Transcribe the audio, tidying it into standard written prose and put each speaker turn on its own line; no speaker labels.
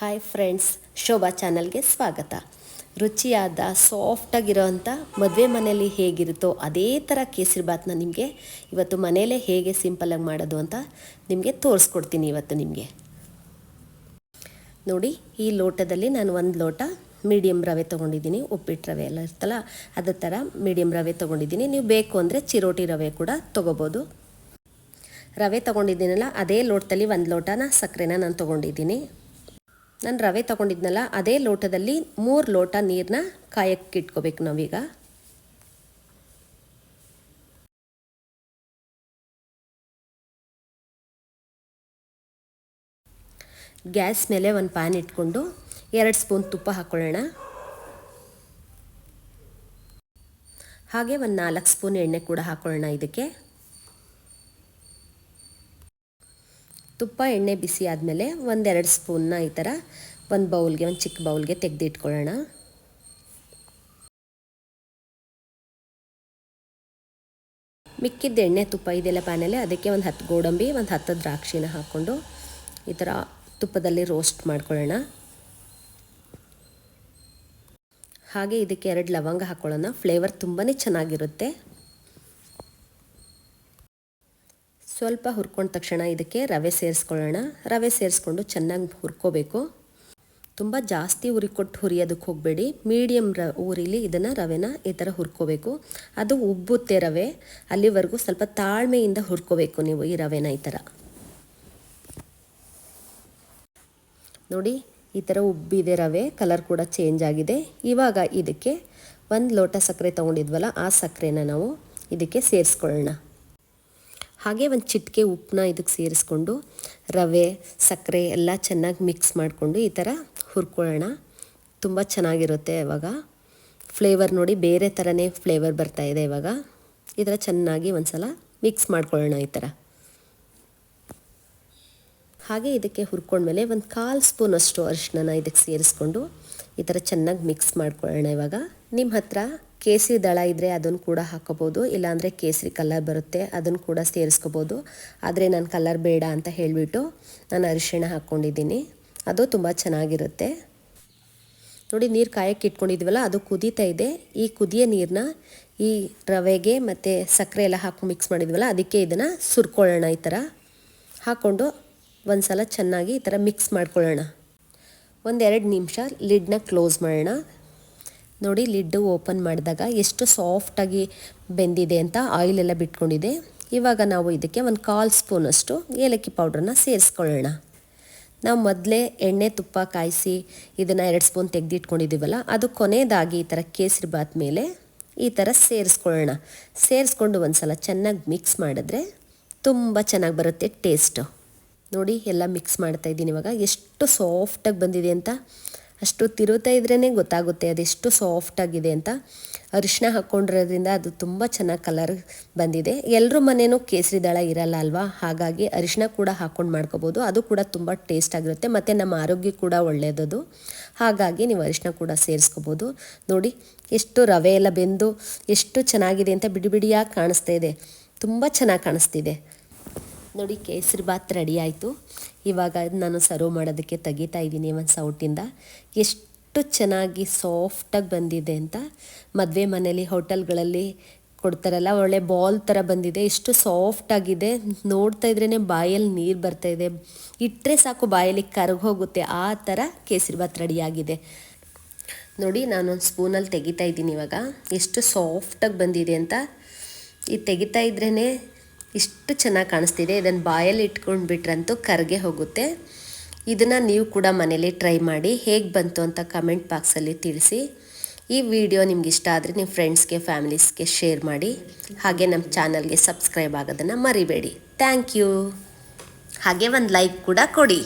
Hi friends, Shobha ಚಾನಲ್ಗೆ ಸ್ವಾಗತ. ರುಚಿಯಾದ ಸಾಫ್ಟಾಗಿರೋವಂಥ ಮದುವೆ ಮನೆಯಲ್ಲಿ ಹೇಗಿರುತ್ತೋ ಅದೇ ಥರ ಕೇಸರಿಬಾತನ್ನ ನಿಮಗೆ ಇವತ್ತು ಮನೆಯಲ್ಲೇ ಹೇಗೆ ಸಿಂಪಲಾಗಿ ಮಾಡೋದು ಅಂತ ನಿಮಗೆ ತೋರಿಸ್ಕೊಡ್ತೀನಿ. ಇವತ್ತು ನಿಮಗೆ ನೋಡಿ, ಈ ಲೋಟದಲ್ಲಿ ನಾನು ಒಂದು ಲೋಟ ಮೀಡಿಯಮ್ ರವೆ ತೊಗೊಂಡಿದ್ದೀನಿ. ಉಪ್ಪಿಟ್ಟು ರವೆ ಎಲ್ಲ ಇರ್ತಲ್ಲ, ಅದೇ ಥರ ಮೀಡಿಯಮ್ ರವೆ ತೊಗೊಂಡಿದ್ದೀನಿ. ನೀವು ಬೇಕು ಅಂದರೆ ಚಿರೋಟಿ ರವೆ ಕೂಡ ತೊಗೋಬೋದು. ರವೆ ತೊಗೊಂಡಿದ್ದೀನಲ್ಲ, ಅದೇ ಲೋಟದಲ್ಲಿ ಒಂದು ಲೋಟನ ಸಕ್ಕರೆನ ನಾನು ತೊಗೊಂಡಿದ್ದೀನಿ. ನಾನು ರವೆ ತೊಗೊಂಡಿದ್ನಲ್ಲ, ಅದೇ ಲೋಟದಲ್ಲಿ 3 ಲೋಟ ನೀರನ್ನ ಕಾಯಕ್ಕೆ ಇಟ್ಕೋಬೇಕು ನಾವೀಗ. ಗ್ಯಾಸ್ ಮೇಲೆ ಒಂದು ಪ್ಯಾನ್ ಇಟ್ಕೊಂಡು 2 ಸ್ಪೂನ್ ತುಪ್ಪ ಹಾಕ್ಕೊಳ್ಳೋಣ. ಹಾಗೆ ಒಂದು 4 ಸ್ಪೂನ್ ಎಣ್ಣೆ ಕೂಡ ಹಾಕ್ಕೊಳ್ಳೋಣ. ಇದಕ್ಕೆ ತುಪ್ಪ ಎಣ್ಣೆ ಬಿಸಿ ಆದಮೇಲೆ 1-2 ಸ್ಪೂನ್ನ ಈ ಥರ ಒಂದು ಬೌಲ್ಗೆ, ಒಂದು ಚಿಕ್ಕ ಬೌಲ್ಗೆ ತೆಗೆದಿಟ್ಕೊಳ್ಳೋಣ. ಮಿಕ್ಕಿದ್ದ ಎಣ್ಣೆ ತುಪ್ಪ ಇದೆಲ್ಲ ಪ್ಯಾನಲ್ಲಿ, ಅದಕ್ಕೆ ಒಂದು 10 ಗೋಡಂಬಿ, ಒಂದು 10 ದ್ರಾಕ್ಷಿನ ಹಾಕ್ಕೊಂಡು ಈ ಥರ ತುಪ್ಪದಲ್ಲಿ ರೋಸ್ಟ್ ಮಾಡ್ಕೊಳ್ಳೋಣ. ಹಾಗೆ ಇದಕ್ಕೆ 2 ಲವಂಗ ಹಾಕ್ಕೊಳ್ಳೋಣ. ಫ್ಲೇವರ್ ತುಂಬಾ ಚೆನ್ನಾಗಿರುತ್ತೆ. ಸ್ವಲ್ಪ ಹುರ್ಕೊಂಡ ತಕ್ಷಣ ಇದಕ್ಕೆ ರವೆ ಸೇರಿಸ್ಕೊಳ್ಳೋಣ. ರವೆ ಸೇರಿಸ್ಕೊಂಡು ಚೆನ್ನಾಗಿ ಹುರ್ಕೋಬೇಕು. ತುಂಬ ಜಾಸ್ತಿ ಉರಿ ಕೊಟ್ಟು ಹುರಿಯೋದಕ್ಕೆ ಹೋಗಬೇಡಿ. ಮೀಡಿಯಮ್ ಊರಿಲಿ ಇದನ್ನು ರವೆನ ಈ ಥರ ಹುರ್ಕೋಬೇಕು. ಅದು ಉಬ್ಬುತ್ತೆ ರವೆ, ಅಲ್ಲಿವರೆಗೂ ಸ್ವಲ್ಪ ತಾಳ್ಮೆಯಿಂದ ಹುರ್ಕೋಬೇಕು ನೀವು ಈ ರವೆನ. ಈ ಥರ ನೋಡಿ, ಈ ಥರ ಉಬ್ಬಿದೆ ರವೆ, ಕಲರ್ ಕೂಡ ಚೇಂಜ್ ಆಗಿದೆ. ಇವಾಗ ಇದಕ್ಕೆ 1 ಲೋಟ ಸಕ್ಕರೆ ತೊಗೊಂಡಿದ್ವಲ್ಲ, ಆ ಸಕ್ಕರೆನ ನಾವು ಇದಕ್ಕೆ ಸೇರಿಸ್ಕೊಳ್ಳೋಣ. ಹಾಗೆ ಒಂದು ಚಿಟಿಕೆ ಉಪ್ಪನ್ನ ಇದಕ್ಕೆ ಸೇರಿಸ್ಕೊಂಡು ರವೆ ಸಕ್ಕರೆ ಎಲ್ಲ ಚೆನ್ನಾಗಿ ಮಿಕ್ಸ್ ಮಾಡಿಕೊಂಡು ಈ ಥರ ಹುರ್ಕೊಳ್ಳೋಣ. ತುಂಬ ಚೆನ್ನಾಗಿರುತ್ತೆ. ಇವಾಗ ಫ್ಲೇವರ್ ನೋಡಿ, ಬೇರೆ ಥರನೇ ಫ್ಲೇವರ್ ಬರ್ತಾಯಿದೆ. ಇವಾಗ ಈ ಥರ ಚೆನ್ನಾಗಿ ಒಂದು ಸಲ ಮಿಕ್ಸ್ ಮಾಡ್ಕೊಳ್ಳೋಣ ಈ ಥರ. ಹಾಗೆ ಇದಕ್ಕೆ ಹುರ್ಕೊಂಡ್ಮೇಲೆ ಒಂದು 1/4 ಸ್ಪೂನಷ್ಟು ಅರಿಶಿನ ಇದಕ್ಕೆ ಸೇರಿಸ್ಕೊಂಡು ಈ ಥರ ಚೆನ್ನಾಗಿ ಮಿಕ್ಸ್ ಮಾಡ್ಕೊಳ್ಳೋಣ. ಇವಾಗ ನಿಮ್ಮ ಹತ್ರ ಕೇಸರಿ ದಳ ಇದ್ದರೆ ಅದನ್ನು ಕೂಡ ಹಾಕೋಬೋದು, ಇಲ್ಲಾಂದರೆ ಕೇಸರಿ ಕಲರ್ ಬರುತ್ತೆ, ಅದನ್ನು ಕೂಡ ಸೇರಿಸ್ಕೋಬೋದು. ಆದರೆ ನಾನು ಕಲರ್ ಬೇಡ ಅಂತ ಹೇಳಿಬಿಟ್ಟು ನಾನು ಅರಿಶಿಣ ಹಾಕ್ಕೊಂಡಿದ್ದೀನಿ. ಅದು ತುಂಬ ಚೆನ್ನಾಗಿರುತ್ತೆ. ನೋಡಿ, ನೀರು ಕಾಯಕ್ಕೆ ಇಟ್ಕೊಂಡಿದ್ವಲ್ಲ, ಅದು ಕುದೀತಾ ಇದೆ. ಈ ಕುದಿಯೋ ನೀರನ್ನ ಈ ರವೆಗೆ ಮತ್ತು ಸಕ್ಕರೆ ಎಲ್ಲ ಹಾಕಿ ಮಿಕ್ಸ್ ಮಾಡಿದ್ವಲ್ಲ, ಅದಕ್ಕೆ ಇದನ್ನು ಸುರ್ಕೊಳ್ಳೋಣ. ಈ ಥರ ಹಾಕ್ಕೊಂಡು ಒಂದು ಸಲ ಚೆನ್ನಾಗಿ ಈ ಥರ ಮಿಕ್ಸ್ ಮಾಡ್ಕೊಳ್ಳೋಣ. 1-2 ನಿಮಿಷ ಲಿಡ್ನ ಕ್ಲೋಸ್ ಮಾಡೋಣ. ನೋಡಿ, ಲಿಡ್ಡು ಓಪನ್ ಮಾಡಿದಾಗ ಎಷ್ಟು ಸಾಫ್ಟಾಗಿ ಬೆಂದಿದೆ ಅಂತ, ಆಯಿಲೆಲ್ಲ ಬಿಟ್ಕೊಂಡಿದೆ. ಇವಾಗ ನಾವು ಇದಕ್ಕೆ 1/4 ಸ್ಪೂನಷ್ಟು ಏಲಕ್ಕಿ ಪೌಡ್ರನ್ನ ಸೇರಿಸ್ಕೊಳ್ಳೋಣ. ನಾವು ಮೊದಲೇ ಎಣ್ಣೆ ತುಪ್ಪ ಕಾಯಿಸಿ ಇದನ್ನು 2 ಸ್ಪೂನ್ ತೆಗೆದಿಟ್ಕೊಂಡಿದ್ದೀವಲ್ಲ, ಅದು ಕೊನೆಯದಾಗಿ ಈ ಥರ ಕೇಸರಿ ಬಾತ್ ಮೇಲೆ ಈ ಥರ ಸೇರಿಸ್ಕೊಳ್ಳೋಣ. ಸೇರಿಸ್ಕೊಂಡು ಒಂದು ಸಲ ಚೆನ್ನಾಗಿ ಮಿಕ್ಸ್ ಮಾಡಿದ್ರೆ ತುಂಬ ಚೆನ್ನಾಗಿ ಬರುತ್ತೆ ಟೇಸ್ಟು. ನೋಡಿ, ಎಲ್ಲ ಮಿಕ್ಸ್ ಮಾಡ್ತಾಯಿದ್ದೀನಿ. ಇವಾಗ ಎಷ್ಟು ಸಾಫ್ಟಾಗಿ ಬಂದಿದೆ ಅಂತ, ಅಷ್ಟು ತಿರುತ್ತಾ ಇದ್ರೇ ಗೊತ್ತಾಗುತ್ತೆ ಅದೆಷ್ಟು ಸಾಫ್ಟಾಗಿದೆ ಅಂತ. ಅರಿಶಿನ ಹಾಕ್ಕೊಂಡಿರೋದ್ರಿಂದ ಅದು ತುಂಬ ಚೆನ್ನಾಗಿ ಕಲರ್ ಬಂದಿದೆ. ಎಲ್ಲರ ಮನೇನೂ ಕೇಸರಿ ದಳ ಇರಲ್ಲ ಅಲ್ವಾ, ಹಾಗಾಗಿ ಅರಿಶಿನ ಕೂಡ ಹಾಕ್ಕೊಂಡು ಮಾಡ್ಕೋಬೋದು. ಅದು ಕೂಡ ತುಂಬ ಟೇಸ್ಟ್ ಆಗಿರುತ್ತೆ ಮತ್ತು ನಮ್ಮ ಆರೋಗ್ಯ ಕೂಡ ಒಳ್ಳೆಯದದು. ಹಾಗಾಗಿ ನೀವು ಅರಿಶಿನ ಕೂಡ ಸೇರಿಸ್ಕೋಬೋದು. ನೋಡಿ, ಎಷ್ಟು ರವೆ ಎಲ್ಲ ಬೆಂದು ಎಷ್ಟು ಚೆನ್ನಾಗಿದೆ ಅಂತ ಬಿಡಿ ಬಿಡಿಯಾಗಿ ಕಾಣಿಸ್ತಾ ಇದೆ. ತುಂಬ ಚೆನ್ನಾಗಿ ಕಾಣಿಸ್ತಿದೆ. ನೋಡಿ, ಕೇಸರಿ ಬಾತ್ ರೆಡಿ ಆಯಿತು. ಇವಾಗ ನಾನು ಸರ್ವ್ ಮಾಡೋದಕ್ಕೆ ತೆಗಿತಾ ಇದ್ದೀನಿ ಒಂದು ಸೌಟಿಂದ. ಎಷ್ಟು ಚೆನ್ನಾಗಿ ಸಾಫ್ಟಾಗಿ ಬಂದಿದೆ ಅಂತ. ಮದುವೆ ಮನೇಲಿ ಹೋಟೆಲ್ಗಳಲ್ಲಿ ಕೊಡ್ತಾರಲ್ಲ, ಒಳ್ಳೆ ಬಾಲ್ ಥರ ಬಂದಿದೆ. ಎಷ್ಟು ಸಾಫ್ಟಾಗಿದೆ, ನೋಡ್ತಾ ಇದ್ರೇ ಬಾಯಲ್ಲಿ ನೀರು ಬರ್ತಾಯಿದೆ. ಇಟ್ಟರೆ ಸಾಕು ಬಾಯಲ್ಲಿ ಕರಗೋಗುತ್ತೆ, ಆ ಥರ ಕೇಸರಿ ಬಾತ್ ರೆಡಿಯಾಗಿದೆ. ನೋಡಿ, ನಾನೊಂದು ಸ್ಪೂನಲ್ಲಿ ತೆಗಿತಾ ಇದ್ದೀನಿ. ಇವಾಗ ಎಷ್ಟು ಸಾಫ್ಟಾಗಿ ಬಂದಿದೆ ಅಂತ. ಇದು ತೆಗಿತಾ ಇದ್ರೇ ಇಷ್ಟು ಚೆನ್ನಾಗಿ ಕಾಣಿಸ್ತಿದೆ. ಇದನ್ನು ಬಾಯಲ್ಲಿ ಇಟ್ಕೊಂಡು ಬಿಟ್ರಂತೂ ಕರಗೆ ಹೋಗುತ್ತೆ. ಇದನ್ನು ನೀವು ಕೂಡ ಮನೇಲಿ ಟ್ರೈ ಮಾಡಿ, ಹೇಗೆ ಬಂತು ಅಂತ ಕಮೆಂಟ್ ಬಾಕ್ಸಲ್ಲಿ ತಿಳಿಸಿ. ಈ ವಿಡಿಯೋ ನಿಮ್ಗೆ ಇಷ್ಟ ಆದರೆ ನಿಮ್ಮ ಫ್ರೆಂಡ್ಸ್ಗೆ, ಫ್ಯಾಮಿಲೀಸ್ಗೆ ಶೇರ್ ಮಾಡಿ. ಹಾಗೆ ನಮ್ಮ ಚಾನಲ್ಗೆ ಸಬ್ಸ್ಕ್ರೈಬ್ ಆಗೋದನ್ನು ಮರಿಬೇಡಿ. Thank you. ಹಾಗೆ ಒಂದು ಲೈಕ್ ಕೂಡ ಕೊಡಿ.